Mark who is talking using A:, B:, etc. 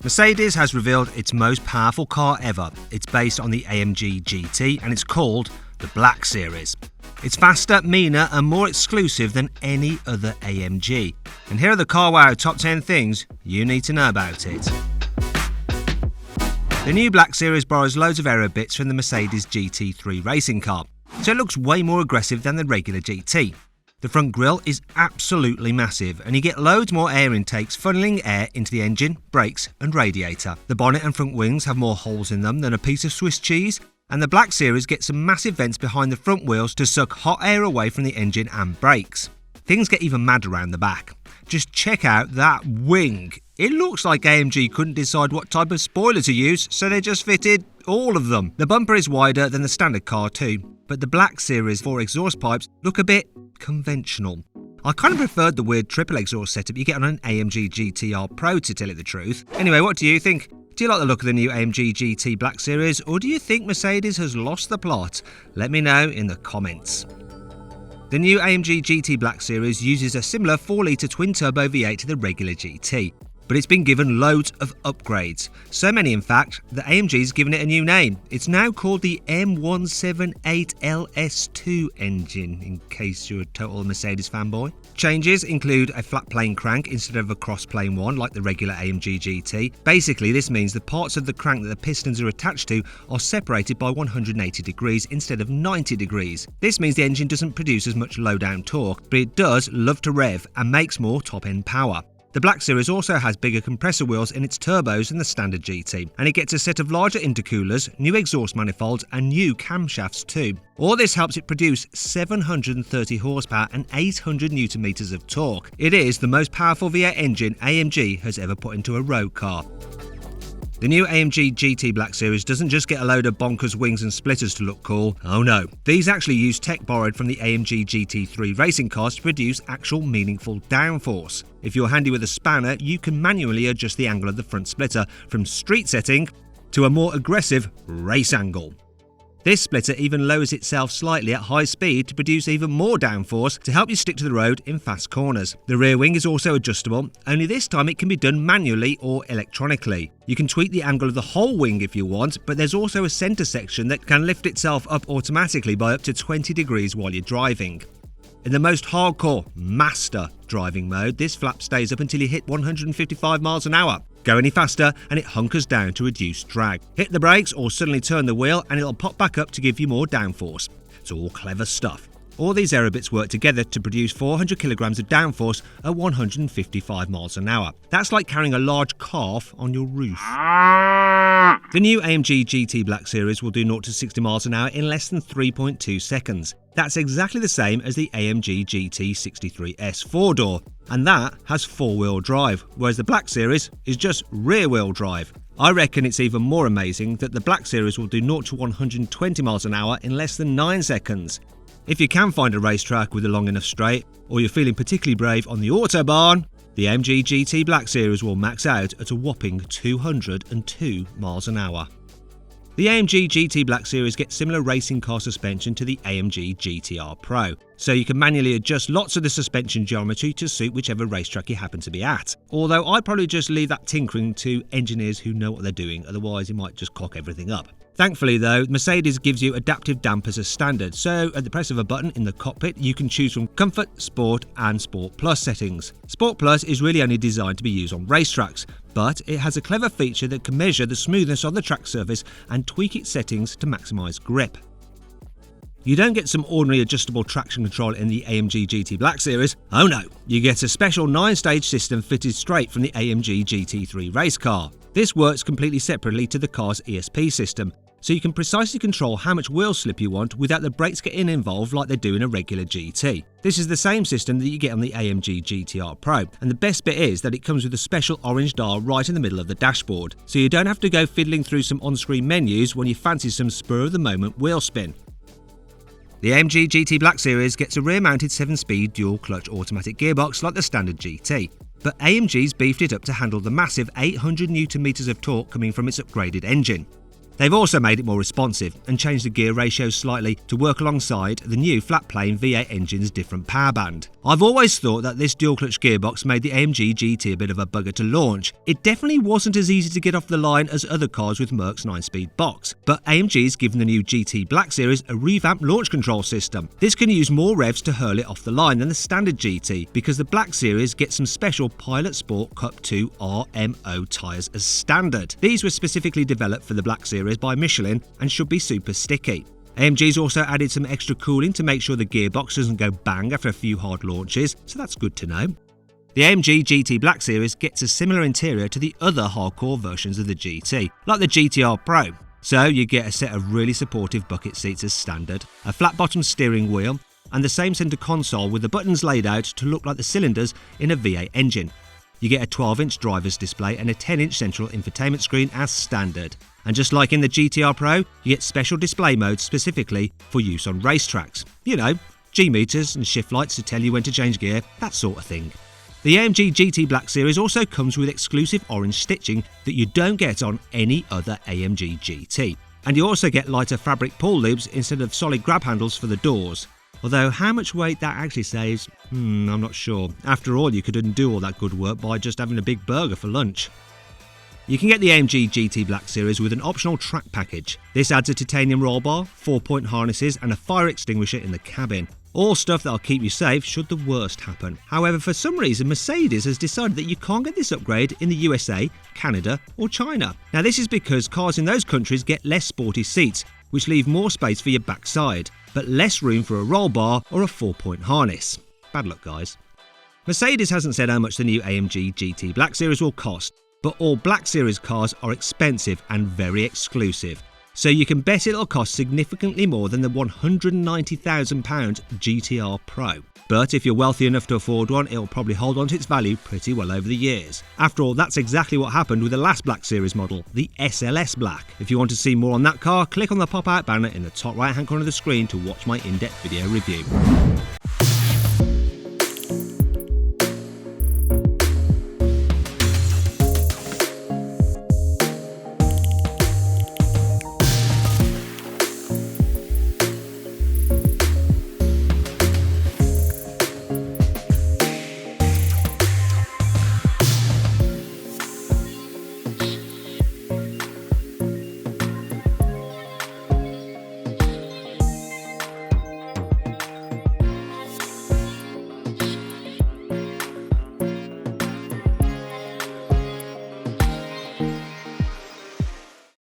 A: Mercedes has revealed its most powerful car ever. It's based on the AMG Gt and it's called the Black Series. It's faster, meaner and more exclusive than any other AMG. And here are the carwow top 10 things you need to know about it. The new Black Series borrows loads of aero bits from the Mercedes GT3 racing car, so it looks way more aggressive than the regular GT. The front grille is absolutely massive and you get loads more air intakes funneling air into the engine, brakes and radiator. The bonnet and front wings have more holes in them than a piece of Swiss cheese, and the Black Series gets some massive vents behind the front wheels to suck hot air away from the engine and brakes. Things get even mad around the back. Just check out that wing. It looks like AMG couldn't decide what type of spoiler to use, so they just fitted all of them. The bumper is wider than the standard car too, but the Black Series 4 exhaust pipes look a bit conventional. I kind of preferred the weird triple exhaust setup you get on an AMG GTR Pro, to tell you the truth. Anyway, what do you think? Do you like the look of the new AMG GT Black Series, or do you think Mercedes has lost the plot? Let me know in the comments. The new AMG GT Black Series uses a similar 4-litre twin-turbo V8 to the regular GT, but it's been given loads of upgrades. So many in fact, that AMG's given it a new name. It's now called the M178LS2 engine, in case you're a total Mercedes fanboy. Changes include a flat plane crank instead of a cross plane one like the regular AMG GT. Basically, this means the parts of the crank that the pistons are attached to are separated by 180 degrees instead of 90 degrees. This means the engine doesn't produce as much low-down torque, but it does love to rev and makes more top-end power. The Black Series also has bigger compressor wheels in its turbos than the standard GT, and it gets a set of larger intercoolers, new exhaust manifolds and new camshafts too. All this helps it produce 730 horsepower and 800 Nm of torque. It is the most powerful V8 engine AMG has ever put into a road car. The new AMG GT Black Series doesn't just get a load of bonkers wings and splitters to look cool. Oh no. These actually use tech borrowed from the AMG GT3 racing cars to produce actual meaningful downforce. If you're handy with a spanner, you can manually adjust the angle of the front splitter from street setting to a more aggressive race angle. This splitter even lowers itself slightly at high speed to produce even more downforce to help you stick to the road in fast corners. The rear wing is also adjustable, only this time it can be done manually or electronically. You can tweak the angle of the whole wing if you want, but there's also a centre section that can lift itself up automatically by up to 20 degrees while you're driving. In the most hardcore master driving mode, this flap stays up until you hit 155 miles an hour. Go any faster and it hunkers down to reduce drag. Hit the brakes or suddenly turn the wheel and it'll pop back up to give you more downforce. It's all clever stuff. All these aero bits work together to produce 400 kilograms of downforce at 155 miles an hour. That's like carrying a large calf on your roof. The new AMG GT Black Series will do 0 to 60 miles an hour in less than 3.2 seconds. That's exactly the same as the AMG GT 63S 4-door, and that has 4-wheel drive, whereas the Black Series is just rear-wheel drive. I reckon it's even more amazing that the Black Series will do 0 to 120 miles an hour in less than 9 seconds. If you can find a racetrack with a long enough straight, or you're feeling particularly brave on the Autobahn, the AMG GT Black Series will max out at a whopping 202 miles an hour. The AMG GT Black Series gets similar racing car suspension to the AMG GTR Pro, so you can manually adjust lots of the suspension geometry to suit whichever racetrack you happen to be at. Although I'd probably just leave that tinkering to engineers who know what they're doing, otherwise you might just cock everything up. Thankfully though, Mercedes gives you adaptive dampers as standard, so at the press of a button in the cockpit you can choose from Comfort, Sport and Sport Plus settings. Sport Plus is really only designed to be used on racetracks, but it has a clever feature that can measure the smoothness of the track surface and tweak its settings to maximise grip. You don't get some ordinary adjustable traction control in the AMG GT Black Series. Oh no, you get a special 9-stage system fitted straight from the AMG GT3 race car. This works completely separately to the car's ESP system, so you can precisely control how much wheel slip you want without the brakes getting involved like they do in a regular GT. This is the same system that you get on the AMG GTR Pro, and the best bit is that it comes with a special orange dial right in the middle of the dashboard, so you don't have to go fiddling through some on-screen menus when you fancy some spur-of-the-moment wheel spin. The AMG GT Black Series gets a rear-mounted 7-speed dual-clutch automatic gearbox like the standard GT, but AMG's beefed it up to handle the massive 800 Nm of torque coming from its upgraded engine. They've also made it more responsive and changed the gear ratios slightly to work alongside the new flat-plane V8 engine's different power band. I've always thought that this dual-clutch gearbox made the AMG GT a bit of a bugger to launch. It definitely wasn't as easy to get off the line as other cars with Merc's 9-speed box, but AMG's given the new GT Black Series a revamped launch control system. This can use more revs to hurl it off the line than the standard GT because the Black Series gets some special Pilot Sport Cup 2 RMO tyres as standard. These were specifically developed for the Black Series by Michelin and should be super sticky. AMG's also added some extra cooling to make sure the gearbox doesn't go bang after a few hard launches, so that's good to know. The AMG GT Black Series gets a similar interior to the other hardcore versions of the GT, like the GTR Pro. So you get a set of really supportive bucket seats as standard, a flat-bottom steering wheel, and the same centre console with the buttons laid out to look like the cylinders in a V8 engine. You get a 12-inch driver's display and a 10-inch central infotainment screen as standard. And just like in the GTR Pro, you get special display modes specifically for use on racetracks. You know, G-meters and shift lights to tell you when to change gear, that sort of thing. The AMG GT Black Series also comes with exclusive orange stitching that you don't get on any other AMG GT. And you also get lighter fabric pull loops instead of solid grab handles for the doors. Although how much weight that actually saves, I'm not sure. After all, you could undo all that good work by just having a big burger for lunch. You can get the AMG GT Black Series with an optional track package. This adds a titanium roll bar, 4-point harnesses and a fire extinguisher in the cabin. All stuff that'll keep you safe should the worst happen. However, for some reason, Mercedes has decided that you can't get this upgrade in the USA, Canada or China. Now this is because cars in those countries get less sporty seats, which leave more space for your backside, but less room for a roll bar or a 4-point harness. Bad luck, guys. Mercedes hasn't said how much the new AMG GT Black Series will cost, but all Black Series cars are expensive and very exclusive. So you can bet it'll cost significantly more than the £190,000 GTR Pro. But if you're wealthy enough to afford one, it'll probably hold on to its value pretty well over the years. After all, that's exactly what happened with the last Black Series model, the SLS Black. If you want to see more on that car, click on the pop-out banner in the top right-hand corner of the screen to watch my in-depth video review.